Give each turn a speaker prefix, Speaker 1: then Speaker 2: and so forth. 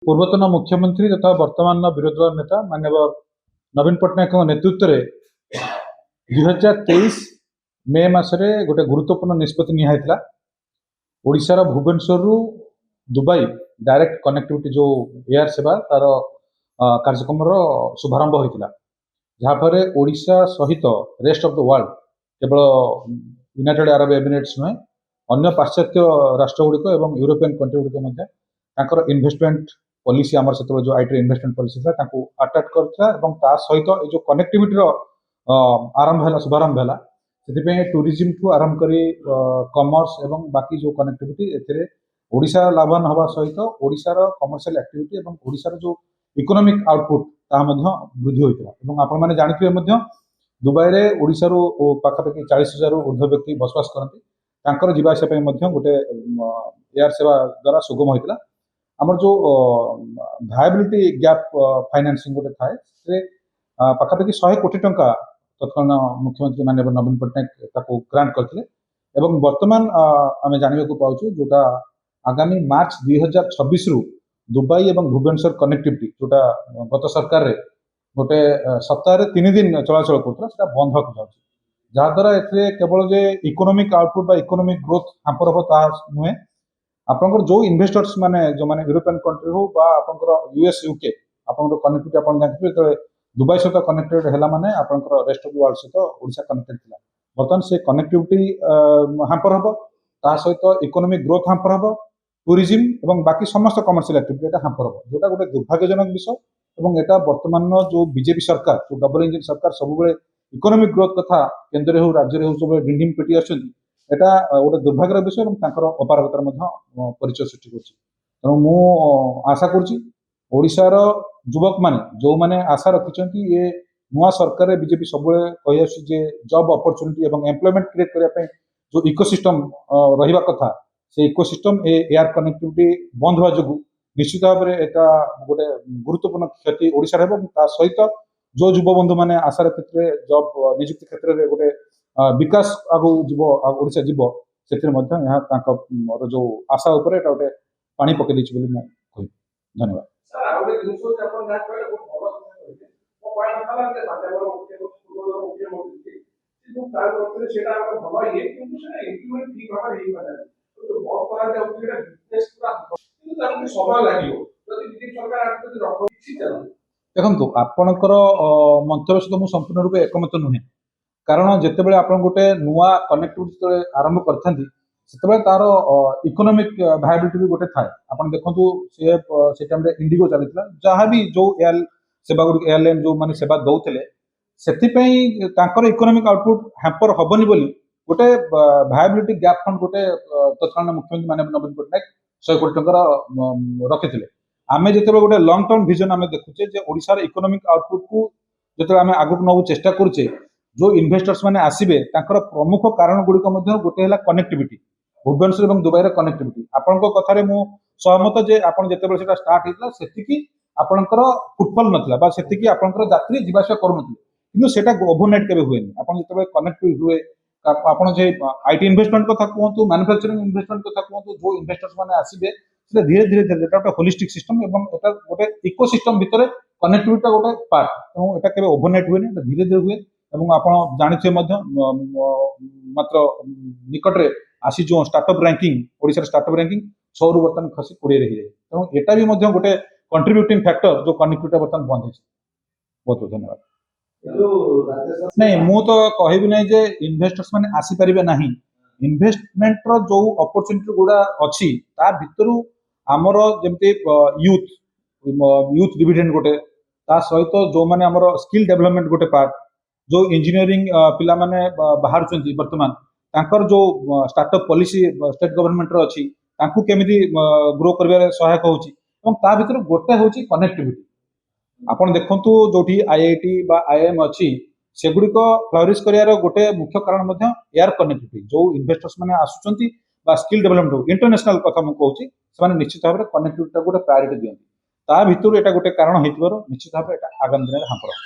Speaker 1: पूर्वतन मुख्यमंत्री तथा वर्तमान विरोधी दल नेता माननीय नवीन पट्टनायक नेतृत्व में 2023 मे मसरे गोटे गुरुत्वपूर्ण निष्पत्ति निया ओडिशार भुवनेश्वर दुबई डायरेक्ट कनेक्टिविटी जो एयर सेवा तार कार्यक्रम शुभारंभ होता जहाँफल ओडिशा सहित रेस्ट ऑफ द वर्ल्ड केवल यूनाइटेड अरब एमिरेट्स नुहे अन्य पाश्चात्य राष्ट्रगुड़िक और यूरोपियन कंट्री गुड़िक इन्वेस्टमेंट पॉलिसी आमर से जो आईटी इन्वेस्टमेंट पॉलिसी था अट्राक्ट करता सहित जो कनेक्टिविटी आरंभ है शुभारंभ है से टूरिज्म ठू आरंभ कर कमर्स एवं बाकी जो कनेक्टिविटी ए ओडिशा लाभवान हवा सहित ओडिशार कमर्शियल एक्टिविटी और ओडिशार जो इकोनॉमिक आउटपुट ताहा वृद्धि होता आपण मैंने जानते दुबई ओडिशार पाखापाखि 40,000 ऊर्ध्व व्यक्ति बसवास करती जीवासा गोटे एयर सेवा द्वारा सुगम होता आमर जो भायबिलिटी गैप फाइनेंसिंग गोटे थाए पाखापाखि 100 कोटी टंका तत्कालीन मुख्यमंत्री माननीय नवीन पट्टनायक ग्रांट करते वर्तमान आम जानवा पाचु जोटा आगामी मार्च 2026 रु दुबई और भुवनेश्वर कनेक्टिविटी जोटा गत सरकार रे गोटे सप्ताह 3 दिन चलाचल करता बंद होगा जाऊँ जहाद्वारा केवल जे इकोनॉमिक आउटपुट इकोनॉमिक ग्रोथ हांपर हम नुहे आपंकर जो इन्वेस्टर्स माने जो माने यूरोपियन कंट्री हो बा आपंकर यूएस यूके आपंकर कनेक्टिविटी आप जानते जो दुबई सहित कनेक्टेड है माने आपंकर रेस्ट ऑफ द वर्ल्ड सहित ओडिशा कनेक्टेड थिला बर्तमान से कनेक्टिविटी हांपर हम ता सहित इकोनॉमिक ग्रोथ हांपर हम टूरिज्म और बाकी समस्त कमर्शियल एक्टिविटी एटा हांपर हम जोटा गोटे दुर्भाग्यजनक विषय और एटा वर्तमान जो बीजेपी सरकार जो डबल इंजिन सरकार सब इकोनॉमिक ग्रोथ कथा केन्द्र हो राज्य हो सब डिंडिम पिटी आटा गोटे दुर्भाग्यर विषय और अपारगतार परिचय सृष्टि कर मु आशा करुशार युवक मैंने जो मैंने आशा रखिंट ये नुआ सरकार बीजेपी सब कही आस जॉब अपॉर्चुनिटी और एम्प्लॉयमेंट क्रिएट करने जो इकोसिस्टम रहा कथा से इकोसिस्टम एयर कनेक्टिविटी बंद होगा जो निश्चित भाव में यहाँ गोटे गुरुत्वपूर्ण क्षति ओडिशार है सहित जो युव बंधु मैंने आशा रखिते जॉब निजुक्ति क्षेत्र में गोटे विकास आगु जीव ओडिशा जीव से जो आशा उपर एटा गोटे पानी पकई देछि बोली मु कहि धन्यवाद
Speaker 2: सर आउटे जिंसो जे आपण गाट कहले बहुत भलो मो पॉइंट था जे माध्यम मुख्यमंत्री जो कार्य करते सेटा आपण भलो ये किंतु से इंप्लीमेंट ठीक भाबा हेई पारे तो बहुत तरह के उठेटा बिजनेस पूरा किंतु ताकि समय लागियो जदि बीजेपी सरकार आके रखो किछि चलो
Speaker 1: देखंतु आपणकर मंतव्य सहित मु संपूर्ण रूपे एकमत नुहे कारण जितेबाला आप गोटे नुआ कनेक्टिविटी जो आरंभ करते तार इकोनॉमिक भायबिलिटी भी गोटे थाए आप देखु से टाइम इंडिगो चलता जहाँ भी जो एयर सेवा गुड़ एयरलाइन जो मैंने सेवा दौले से इकोनॉमिक आउटपुट हैम्पर हेनी बोली गोटे भायबिलिटी गैप फंड गोटे तत्कालीन मुख्यमंत्री माननीय नवीन पट्टनायक 100 कोटी टंका रखी आम जो गोटे लंग टर्म विजन आम देखुचे ओडिशार इकोनॉमिक आउटपुट को जो आम आगक नौ चेष्टा करुचे जो इन्वेस्टर्स माने आसीबे तांकर प्रमुख कारण गुड़िक गोटे है कनेक्टिविटी भुवनेश्वर और दुबई कनेक्टिविटी आपण कथार मु सहमत जे आपण जितेबाला सेटा स्टार्ट होता सेतिकी आपणकर फुटफल नथिला बा सेतिकी आपणकर यात्री जीवासा करूनथिले किंतु सेटा ओवरनाइट केबे हुएनी आपण जितेबाला कनेक्टिविटी हुए आपण जे आईटी इन्वेस्टमेंट कथा कहतु मैन्युफैक्चरिंग इन्वेस्टमेंट कथा कहतु जो इन्वेस्टर्स माने आसीबे से धीरे धीरे धीरे एटा गोटे होलिस्टिक सिस्टम एवं एटा गोटे इकोसिस्टम भितरे कनेक्टिविटी गोटे पार्ट तेणु एटा केबे ओवरनाइट हुएनी धीरे धीरे हुए एवं आप जानते मात्र निकट में आसी जो startup ranking Odisha startup ranking 100 रु बर्तमान खसी 20 रही है तेणु एटा भी गोटे कंट्रीब्यूटिंग फैक्टर जो कनेक्टिविटी बर्तमान बंद है बहुत बहुत धन्यवाद नहीं मु तो कहबी नहीं जे इन्वेस्टर्स माने आसी परिबे नहीं इन्वेस्टमेंट रो जो अपॉर्चुनिटी गुडा अछि ता भितरु हमर जेमते यूथ डिविडेंड गोटे ता सहित जो माने हमर स्किल डेवलपमेंट गोटे पार्ट जो इंजीनियरिंग पिला माने बाहर चंदी वर्तमान तांकर जो स्टार्टअप पॉलिसी स्टेट गवर्नमेंट रो अछि तांकु केमिति ग्रो करबे सहायक होछि एवं ता भितर गोटे होछि कनेक्टिविटी आपण देखंतु जोठी आईआईटी बा आईएम अछि सेगुडी को फ्लोरिश करियार गोटे मुख्य कारण मध्ये एयर कनेक्टिविटी जो इन्वेस्टर्स माने आसुचंती बा स्किल डेवलपमेंट इंटरनेशनल कथा मु कहूछि से निश्चित भाव में कनेक्टिविटी गोटे प्रायोरिटी दियंती ता भितर एटा गोटे कारण हेतिबार निश्चित भाव एटा आगामी दिन हांपर